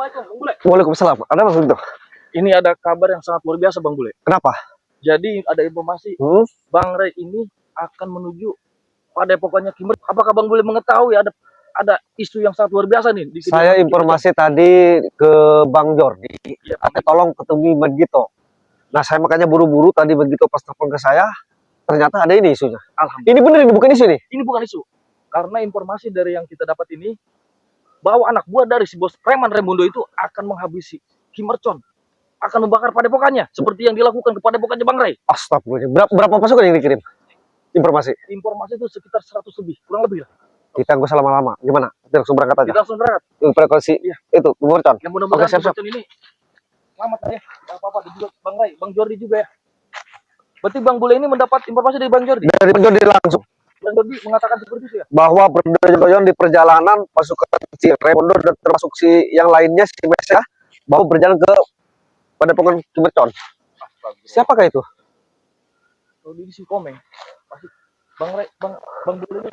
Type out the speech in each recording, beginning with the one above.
Assalamualaikum, Bang Bule. Waalaikumsalam. Ada Mas Guntur? Ini ada kabar yang sangat luar biasa, Bang Bule. Kenapa? Jadi ada informasi Bang Ray ini akan menuju padepokannya Kimber. Apakah Bang Bule mengetahui ada isu yang sangat luar biasa nih di Saya informasi tadi ke Bang Jordi, tolong ketemu Begito. Nah, saya makanya buru-buru tadi Begito pas telepon ke saya, ternyata ada ini isunya. Alhamdulillah. Ini benar, ini bukan isu nih? Ini bukan isu. Karena informasi dari yang kita dapat ini, bahwa anak buah dari si bos preman Raimundo itu akan menghabisi Kimercon, akan membakar padepokannya seperti yang dilakukan ke padepokannya Bang Ray. Astagfirullah. Berapa pasukan yang dikirim? Informasi itu sekitar 100 lebih, kurang lebih lah. Kita nggak usah lama-lama. Gimana? Kita langsung berangkat aja. Kita langsung berangkat. Frekuensi itu Kimercon. Yang mudah-mudahan siap-siap. ini selamat ya. Gak apa-apa, dan juga Bang Ray, Bang Jordi juga ya. Berarti Bang Bule ini mendapat informasi dari Bang Jordi? Dari Bang Jordi langsung. Bang Jordi mengatakan seperti itu ya? Bahwa berjalan di perjalanan pasukan si Raimundo dan termasuk si yang lainnya si Mesa bahwa berjalan ke padepokan Kimercon. Siapakah itu? Kalau di si Komeng. Pasti Bang Ray, Bang Bule ini.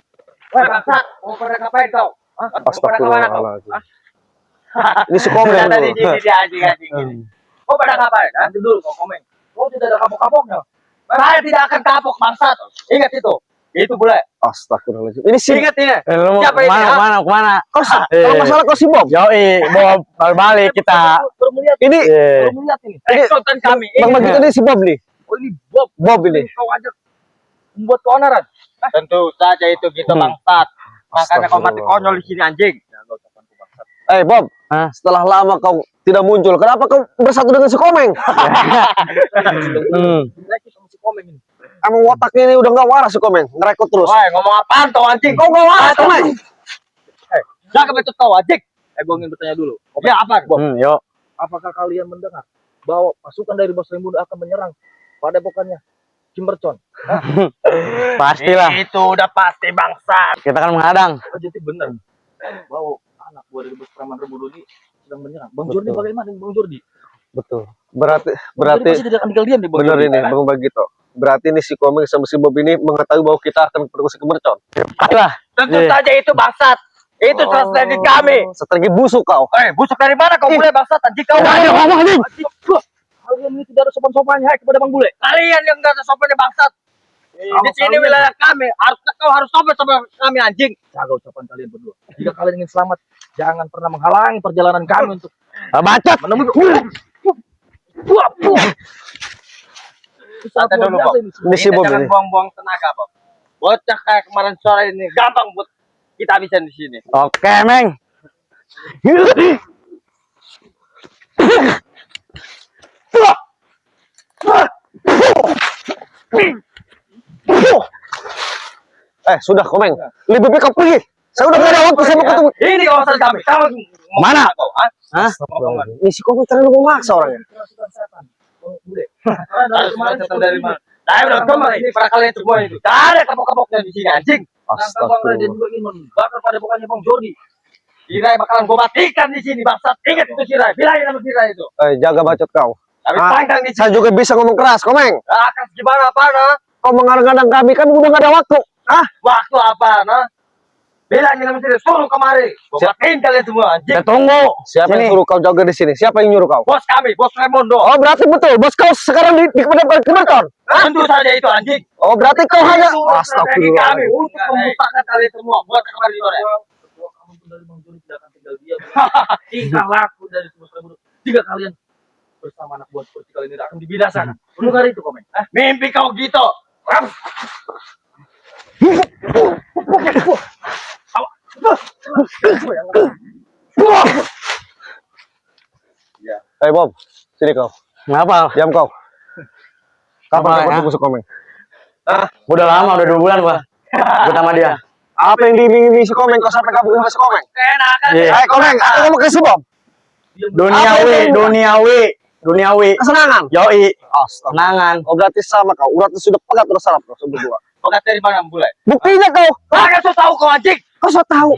Wah, bangsat, mau pada ngapain kau? Hah? Astagfirullahaladzim. Ini si Komeng. Tadi anjing. Kau pada ngapain? Nanti dulu kau Komeng. Oh, tidak ada kapok-kapoknya. Saya tidak akan kapok bangsat. Ingat itu. Itu boleh. Astagfirullahaladzim. Ini si Ingat ini. Siapa ini? Kemana? kalau masalah kau si Bob. Yoi, Bob balik kita. Baru melihat Ini ini. Rekrutan kami. Bang Bagito ini si Bob nih. Oh, ini Bob. Bob ini. Kau ajak membuat keonaran. Tentu saja itu gitu bangsat. Makanya kau mati konyol di sini anjing. Bob. Hah? Setelah lama kau tidak muncul, kenapa kau bersatu dengan si Komeng? Lagi sama si Komeng ini. Emang otaknya ini udah nggak waras si Komeng, ngerekut terus. Woi, ngomong apaan kau anjing? Kau nggak waras Komeng. Jangan betul kau anjing. Gue ingin bertanya dulu. Ya apa? Yuk. Apakah kalian mendengar bahwa pasukan dari Bos Raimundo akan menyerang padepokannya Kimercon? Pastilah. Itu udah pasti bangsat. Kita kan menghadang. Jadi benar bahwa anak buah dari Bos Preman Raimundo ini sedang menyerang. Bang Jordi bagaimana Bang Jordi? Betul. Berarti pasti tidak akan tinggal diam nih Bang benar Jordi. ini Bang Bagito. Berarti ini si Komeng sama si Bob ini mengetahui bahwa kita akan pergi ke Kimercon. Pastilah. Tentu saja itu bangsat. Itu strategi kami. Strategi busuk kau. Busuk dari mana kau boleh bangsat anjing kau? Ada ngomong anjing. Kalian ini tidak ada sopan-sopannya kepada Bang Bule. Kalian yang enggak ada sopannya bangsat. Di sini wilayah kami, kau harus sopan sama kami anjing. Jaga ucapan kalian berdua. Jika kalian ingin selamat, jangan pernah menghalangi perjalanan kami untuk Bacot. menemui. Santai dulu, Bob. Ini si Bob Jangan ini. buang-buang tenaga, Bob. Bocah kayak kemarin sore ini gampang buat kita habisin di sini. Oke, Meng. Sudah Komeng. Lebih baik kau pergi. Saya udah gak ada waktu saya mau ketemu. Ini kawasan kami. Kamu Mana? kau? Hah? Ini si Komeng terlalu memaksa orangnya. Bule. Dari mana? Saya udah kemarin ini para kalian semua itu. Tak ada kapok-kapoknya di sini anjing. Bang Ray dan juga ingin membakar padepokannya Bang Jordi. Sirai bakalan gua matikan di sini bangsat. Ingat itu Sirai. Bilangin sama Sirai itu. Jaga bacot kau. Kami panggang di Saya sini. juga bisa ngomong keras, Komeng. Akan gimana apa nah? Kau mengadang-adang kami udah gak ada waktu. Waktu apa nah? Bilangin sama Sirai. Suruh kemari. Gua matiin kalian semua anjing. Kita tunggu. Siapa yang suruh kau jaga di sini? Siapa yang nyuruh kau? Bos kami, Bos Raimundo. Oh, berarti betul. Bos kau sekarang di padepokan Kimercon. Tentu saja itu anjing. Oh, berarti kau hanya Itu strategi astagfirullah. kami untuk membutakan kalian semua. Buat kemarin sore. Kamu dari Bang Jordi tidak akan tinggal diam. Tingkah laku dari Bos Raimundo. Jika kalian bersama anak buah seperti kalian ini akan dibinasakan. Mendengar itu Komeng. Mimpi kau gitu. Bob, sini kau. Kenapa? Diam kau. Kapan Apa, kau ya? tunggu si Komeng? Udah lama, udah 2 bulan gua. Gua sama dia. Apa yang diiming-iming si Komeng? Kau sampai kabur sama si Komeng? Enakan. Iya. Komeng, aku ngomong ke si Bob. Duniawi. Kesenangan. Yoi. Astaga. Kenangan. Oh, berarti sama kau. Urat sudah pegat udah sarap kau berdua. Pegat dari mana mulai? Buktinya kau. Jangan so tahu kau anjing. Kau so tahu.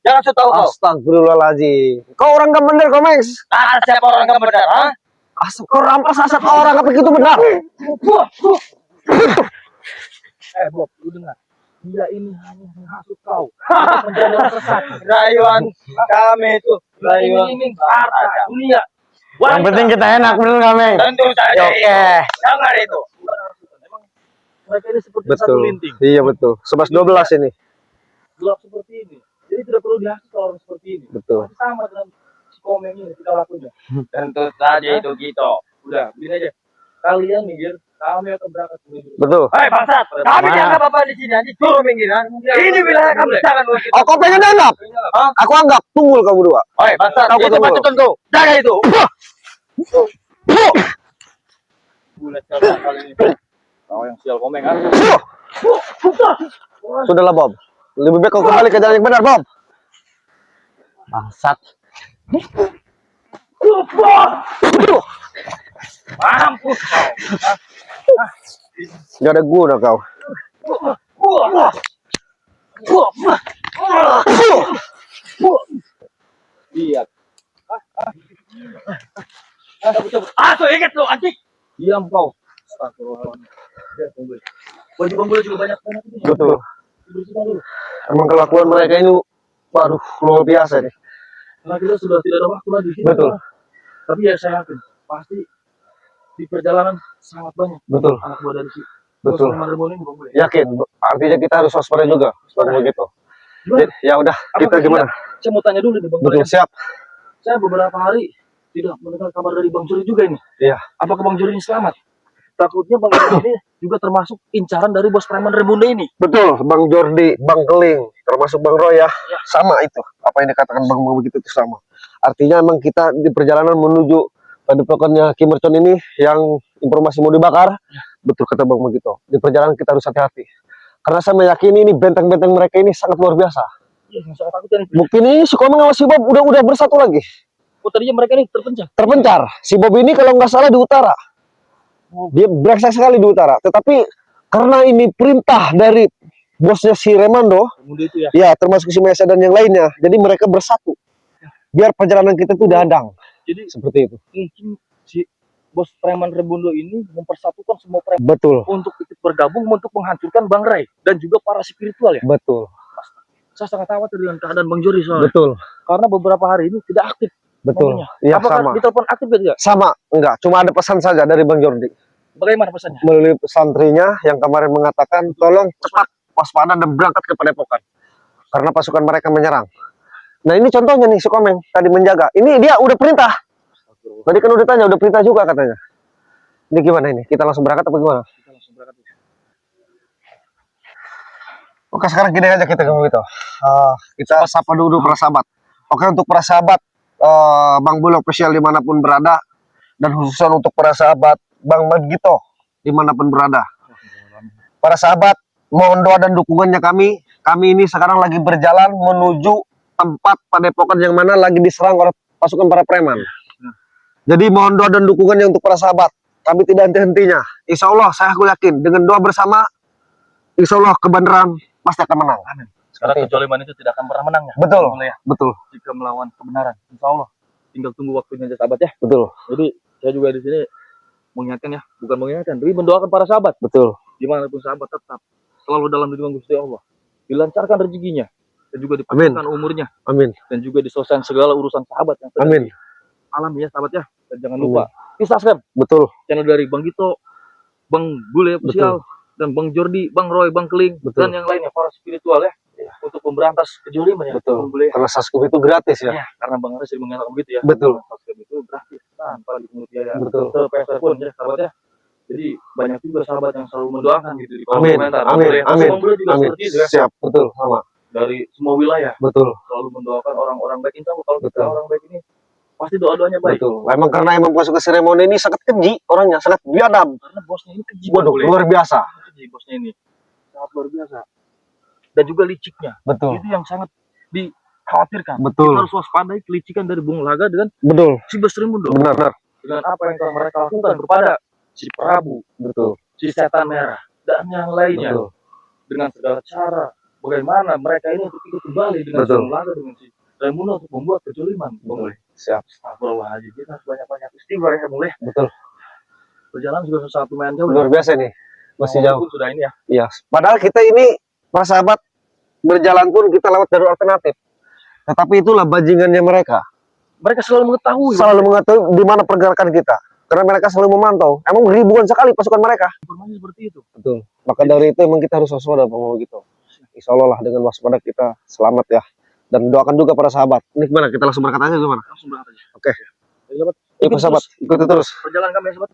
Jangan so tahu kau. Astagfirullahaladzim. Kau orang gak bener, Komeng. Siapa orang gak benar? Kau rampas aset orang apa gitu benar? Bob, lu dengar. dia ini hanya menghasut kau untuk menjadi orang sesat. Rayuan kami itu rayuan Iming-iming harta dunia. Yang penting kita enak, bener nggak, Meng? tentu saja. Ya, oke. Jangan itu. Emang mereka ini seperti satu Betul. linting. Iya betul. 11-12 ini. Gelap seperti ini. Jadi tidak perlu dihasut orang seperti ini. Betul. Masih sama dengan si Komeng ini kita lakunya. Tentu saja itu gitu. Udah, begini aja. Kalian minggir, kami akan berangkat menuju. Betul. Hei bangsat, kami dianggap apa di sini? Nanti turun minggiran. Ini wilayah kami, jangan lupa. Oh, kau pengen anggap? Aku anggap. Tunggul kamu dua. Hei bangsat, Kau itu ketemu. pasukan kau. Jaga itu. Bulat kali ini. Kau yang sial Komeng kan? Sudahlah Bob. Lebih baik kau kembali ke jalan yang benar Bob. Bangsat. Mampus kau. Gak ada guna kau. Lihat. Aso ingat lu anjing. Diam kau. Astagfirullahaladzim. Lihat, tunggu. Baju bambu juga banyak ini. Betul. Bersihkan dulu. Emang kelakuan mereka ini, waduh, luar biasa nih. Karena kita sudah tidak ada waktu lagi. Betul. Tapi ya saya yakin pasti di perjalanan sangat banyak Betul. anak buah dari si Betul. Bos Remon ini, Bang Bule. Yakin. Artinya kita harus waspada juga. Waspada begitu. Gimana? Ya udah, kita Apakah gimana? Saya mau tanya dulu nih Bang Bule. Betul, siap. Saya beberapa hari tidak mendengar kabar dari Bang Juri juga ini. Iya. Apakah Bang Juri ini selamat? Takutnya Bang Juri ini juga termasuk incaran dari bos preman Rebunda ini. Betul, Bang Jordi, Bang Keling, termasuk Bang Roy ya. Sama itu. Apa yang dikatakan Bang begitu itu sama. Artinya emang kita di perjalanan menuju padepokannya Ki Mercon ini yang informasi mau dibakar. Betul kata Bang begitu. Di perjalanan kita harus hati-hati. Karena saya meyakini ini benteng-benteng mereka ini sangat luar biasa. Iya, yang saya takutkan itu. Bukti ini si Komeng sama si Bob udah bersatu lagi. Oh, tadinya mereka ini terpencah. Terpencar. Si Bob ini kalau nggak salah di utara. Dia brengsek sekali di utara. Tetapi karena ini perintah dari bosnya si Remando, Rebunda itu ya. ya termasuk si Mesa dan yang lainnya. Jadi mereka bersatu. Biar perjalanan kita tuh dadang. Jadi Seperti itu. mungkin si bos preman Rebundo ini mempersatukan semua preman Betul. untuk ikut bergabung untuk menghancurkan Bang Rai dan juga para spiritual ya. Betul. Saya sangat khawatir dengan keadaan Bang Juri soalnya. Betul. Karena beberapa hari ini tidak aktif. Betul. Ngomongnya. Iya Apakah sama. ditelepon aktif tidak? Sama. Enggak. Cuma ada pesan saja dari Bang Jordi. Bagaimana pesannya? Melalui santrinya yang kemarin mengatakan tolong cepat waspada dan berangkat ke Padepokan. Karena pasukan mereka menyerang. Nah ini contohnya nih si Komeng tadi menjaga. Ini dia udah perintah. Tadi kan udah tanya, udah perintah juga katanya. Ini gimana ini? Kita langsung berangkat apa gimana? Kita langsung berangkat. Oke sekarang gini aja kita ngomong gitu. Kita sapa dulu para sahabat. Oke untuk para sahabat Bang Bule official dimanapun berada dan khususnya untuk para sahabat Bang Magito dimanapun berada. Para sahabat mohon doa dan dukungannya kami. Kami ini sekarang lagi berjalan menuju tempat padepokan yang mana lagi diserang oleh pasukan para preman. Jadi mohon doa dan dukungannya untuk para sahabat. Kami tidak henti-hentinya. Insya Allah saya yakin dengan doa bersama, insya Allah kebenaran pasti akan menang. Amin. Karena kezaliman itu tidak akan pernah menang ya. Betul, Boleh ya. betul, Jika melawan kebenaran, insya Allah. Tinggal tunggu waktunya aja sahabat ya. betul, Jadi saya juga di sini mengingatkan ya, bukan mengingatkan, tapi mendoakan para sahabat. betul. Dimanapun sahabat tetap selalu dalam lindungan Gusti Allah. Dilancarkan rezekinya dan juga dipanjangkan umurnya Amin, dan juga diselesaikan segala urusan sahabat yang sedang amin, alami ya sahabat ya. Dan jangan lupa subscribe betul, channel dari Bang Gito, Bang Bule official, dan Bang Jordi, Bang Roy, Bang Keling, Betul. dan yang lainnya para spiritual ya, untuk memberantas kezaliman ya. betul. Bang Bule. Karena subscribe itu gratis ya. Ya, karena Bang Aris sering mengatakan begitu ya. Betul. Subscribe itu gratis tanpa dipungut biaya. Betul. Sepeser pun ya sahabat ya. Jadi banyak juga sahabat yang selalu mendoakan gitu di kolom Amin, komentar. Bang amin, Bule. amin, Bang Bule juga amin. seperti itu ya. Siap, betul, sama, Dari semua wilayah betul, selalu mendoakan orang-orang baik. Insya Allah kalau kita Betul. orang baik ini pasti doa-doanya baik. betul. Memang karena emang pasukan seremoni ini sangat keji orangnya, sangat biadab. Karena bosnya ini keji. Bang Waduh, Bule. luar biasa. Keji bosnya ini. Sangat luar biasa. Dan juga liciknya. Betul, Itu yang sangat dikhawatirkan. betul, Kita harus waspadai kelicikan dari Bung Laga dengan betul, si Bos Rimundo. benar, benar, Dengan apa yang telah mereka lakukan kepada si Prabu, betul, si Setan Merah, dan yang lainnya. betul, Dengan segala cara, bagaimana mereka ini untuk ikut kembali dengan si Betul. Bung Laga, dengan si Raimundo untuk membuat kezaliman. Boleh. siap, Astagfirullahaladzim. Kita harus banyak-banyak istighfar ya, boleh. betul. Perjalanan juga sangat lumayan jauh. Luar biasa nih, masih jauh. Walaupun sudah ini ya. Iya, padahal kita ini para sahabat, berjalan pun kita lewat jalur alternatif. Tetapi itulah bajingannya mereka. Mereka selalu mengetahui. Selalu mengetahui di mana pergerakan kita. Karena mereka selalu memantau. Emang ribuan sekali pasukan mereka. Informasi seperti itu. Betul. Maka dari itu emang kita harus waspada Bang gitu. Insya Allah lah dengan waspada kita selamat ya. Dan doakan juga para sahabat. Ini gimana? Kita langsung berangkat aja gimana? Langsung berangkat aja. Oke. Ya, sahabat. Ikut sahabat, ikuti terus. Perjalanan kami ya, sahabat.